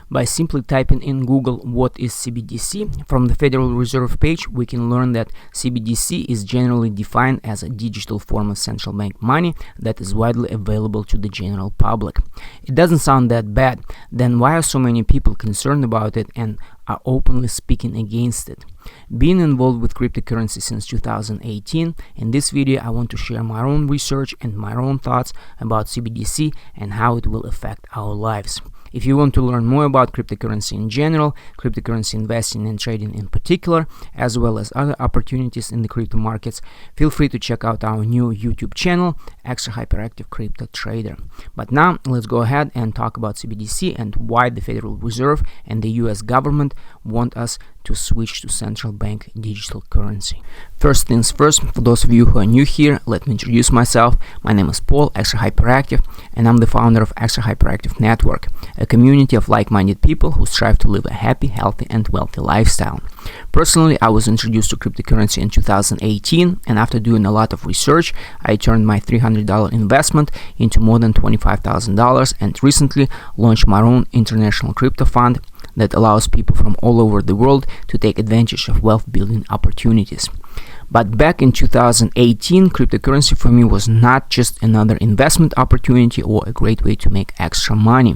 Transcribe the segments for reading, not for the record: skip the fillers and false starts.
By simply typing in Google what is CBDC, from the Federal Reserve page we can learn that CBDC is generally defined as a digital form of central bank money that is widely available to the general public. It doesn't sound that bad. Then why are so many people concerned about it and are openly speaking against it? Being involved with cryptocurrency since 2018, in this video I want to share my own research and my own thoughts about CBDC and how it will affect our lives. If you want to learn more about cryptocurrency in general, cryptocurrency investing and trading in particular, as well as other opportunities in the crypto markets, feel free to check out our new YouTube channel, Extra Hyperactive Crypto Trader. But now let's go ahead and talk about CBDC and why the Federal Reserve and the US government want us to switch to central bank digital currency. First things first, for those of you who are new here, let me introduce myself. My name is Paul, Extra Hyperactive, and I'm the founder of Extra Hyperactive Network, a community of like-minded people who strive to live a happy, healthy, and wealthy lifestyle. Personally, I was introduced to cryptocurrency in 2018, and after doing a lot of research, I turned my $300 investment into more than $25,000 and recently launched my own international crypto fund that allows people from all over the world to take advantage of wealth building opportunities. But back in 2018, cryptocurrency for me was not just another investment opportunity or a great way to make extra money.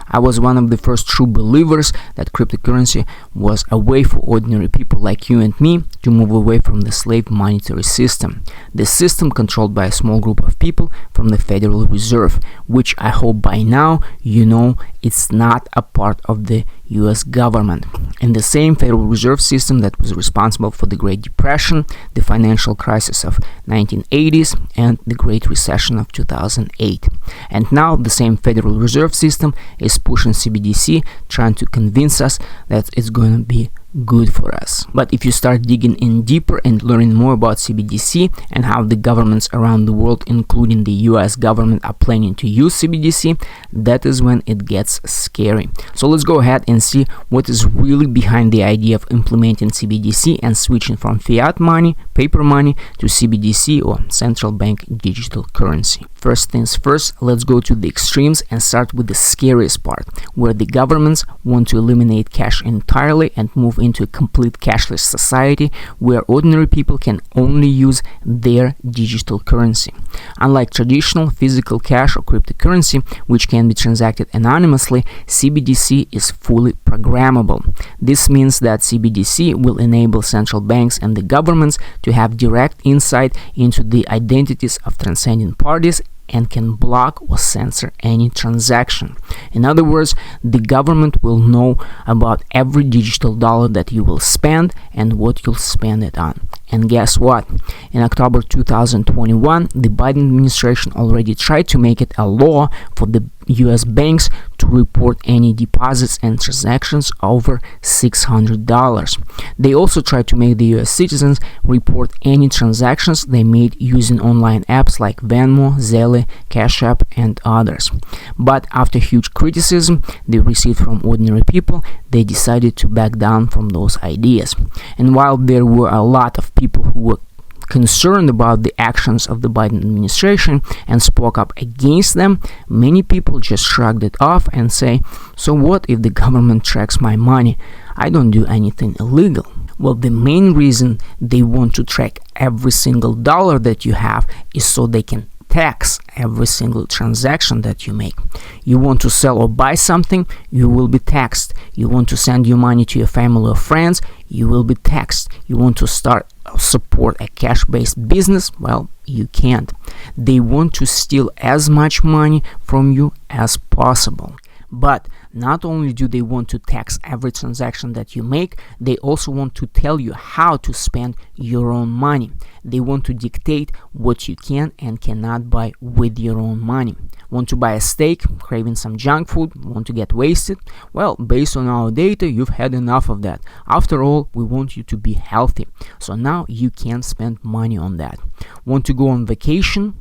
I was one of the first true believers that cryptocurrency was a way for ordinary people like you and me to move away from the slave monetary system. The system controlled by a small group of people from the Federal Reserve, which I hope by now you know it's not a part of the US government. And the same Federal Reserve system that was responsible for the Great Depression, the financial crisis of 1980s, and the Great Recession of 2008. And now the same Federal Reserve system is pushing CBDC, trying to convince us that it's going to be good for us. But if you start digging in deeper and learning more about CBDC and how the governments around the world, including the US government, are planning to use CBDC, that is when it gets scary. So let's go ahead and see what is really behind the idea of implementing CBDC and switching from fiat money, paper money, to CBDC or central bank digital currency. First things first, let's go to the extremes and start with the scariest part, where the governments want to eliminate cash entirely and move into a complete cashless society where ordinary people can only use their digital currency. Unlike traditional physical cash or cryptocurrency, which can be transacted anonymously, CBDC is fully programmable. This means that CBDC will enable central banks and the governments to have direct insight into the identities of transcending parties and can block or censor any transaction. In other words, the government will know about every digital dollar that you will spend and what you'll spend it on. And guess what? In October 2021, the Biden administration already tried to make it a law for the US banks to report any deposits and transactions over $600. They also tried to make the US citizens report any transactions they made using online apps like Venmo, Zelle, Cash App, and others. But after huge criticism they received from ordinary people, they decided to back down from those ideas. And while there were a lot of people who were concerned about the actions of the Biden administration and spoke up against them, many people just shrugged it off and say, so what if the government tracks my money? I don't do anything illegal. Well, the main reason they want to track every single dollar that you have is so they can tax every single transaction that you make. You want to sell or buy something, you will be taxed. You want to send your money to your family or friends, you will be taxed. You want to start or support a cash-based business, well, you can't. They want to steal as much money from you as possible. But not only do they want to tax every transaction that you make, they also want to tell you how to spend your own money. They want to dictate what you can and cannot buy with your own money. Want to buy a steak, craving some junk food, want to get wasted? Well, based on our data, you've had enough of that. After all, we want you to be healthy. So now you can't spend money on that. Want to go on vacation?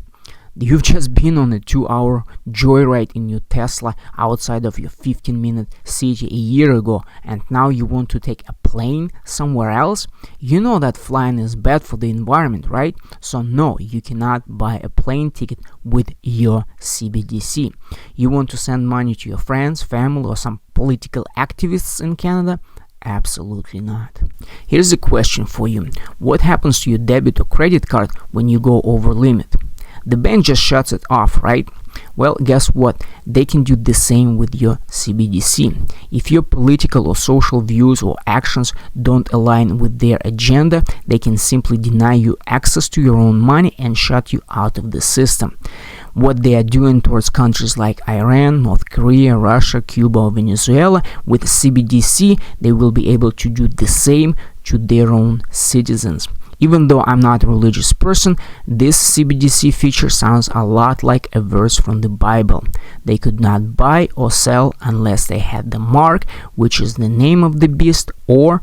You've just been on a 2-hour joyride in your Tesla outside of your 15-minute city a year ago, and now you want to take a plane somewhere else? You know that flying is bad for the environment, right? So no, you cannot buy a plane ticket with your CBDC. You want to send money to your friends, family, or some political activists in Canada? Absolutely not. Here's a question for you. What happens to your debit or credit card when you go over limit? The bank just shuts it off, right? Well, guess what? They can do the same with your CBDC. If your political or social views or actions don't align with their agenda, they can simply deny you access to your own money and shut you out of the system. What they are doing towards countries like Iran, North Korea, Russia, Cuba, or Venezuela, with CBDC, they will be able to do the same to their own citizens. Even though I'm not a religious person, this CBDC feature sounds a lot like a verse from the Bible. They could not buy or sell unless they had the mark, which is the name of the beast or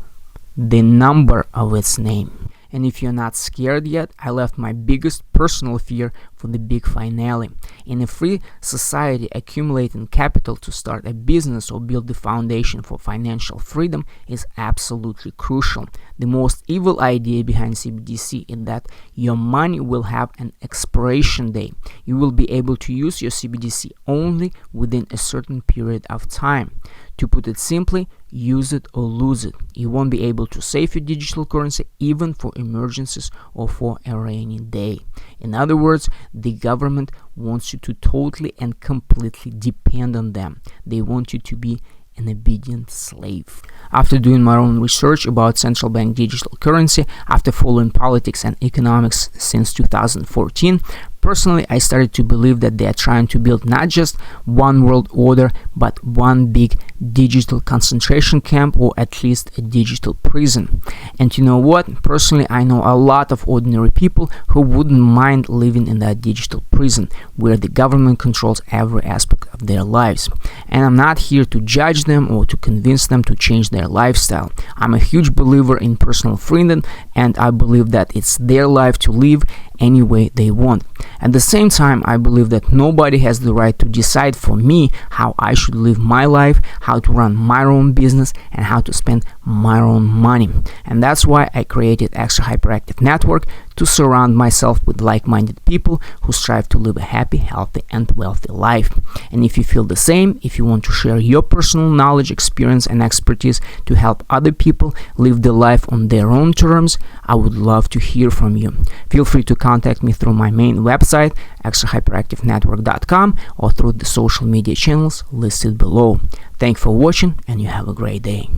the number of its name. And if you're not scared yet, I left my biggest personal fear for the big finale. In a free society, accumulating capital to start a business or build the foundation for financial freedom is absolutely crucial. The most evil idea behind CBDC is that your money will have an expiration date. You will be able to use your CBDC only within a certain period of time. To put it simply, use it or lose it. You won't be able to save your digital currency even for emergencies or for a rainy day. In other words, the government wants you to totally and completely depend on them. They want you to be an obedient slave. After doing my own research about central bank digital currency, after following politics and economics since 2014, personally, I started to believe that they are trying to build not just one world order, but one big digital concentration camp, or at least a digital prison. And you know what? Personally, I know a lot of ordinary people who wouldn't mind living in that digital prison, where the government controls every aspect of their lives. And I'm not here to judge them or to convince them to change their lifestyle. I'm a huge believer in personal freedom, and I believe that it's their life to live any way they want. At the same time, I believe that nobody has the right to decide for me how I should live my life, how to run my own business, and how to spend my own money. And that's why I created Extra Hyperactive Network, to surround myself with like-minded people who strive to live a happy, healthy, and wealthy life. And if you feel the same, if you want to share your personal knowledge, experience, and expertise to help other people live their life on their own terms, I would love to hear from you. Feel free to contact me through my main website, extrahyperactivenetwork.com, or through the social media channels listed below. Thanks for watching, and you have a great day.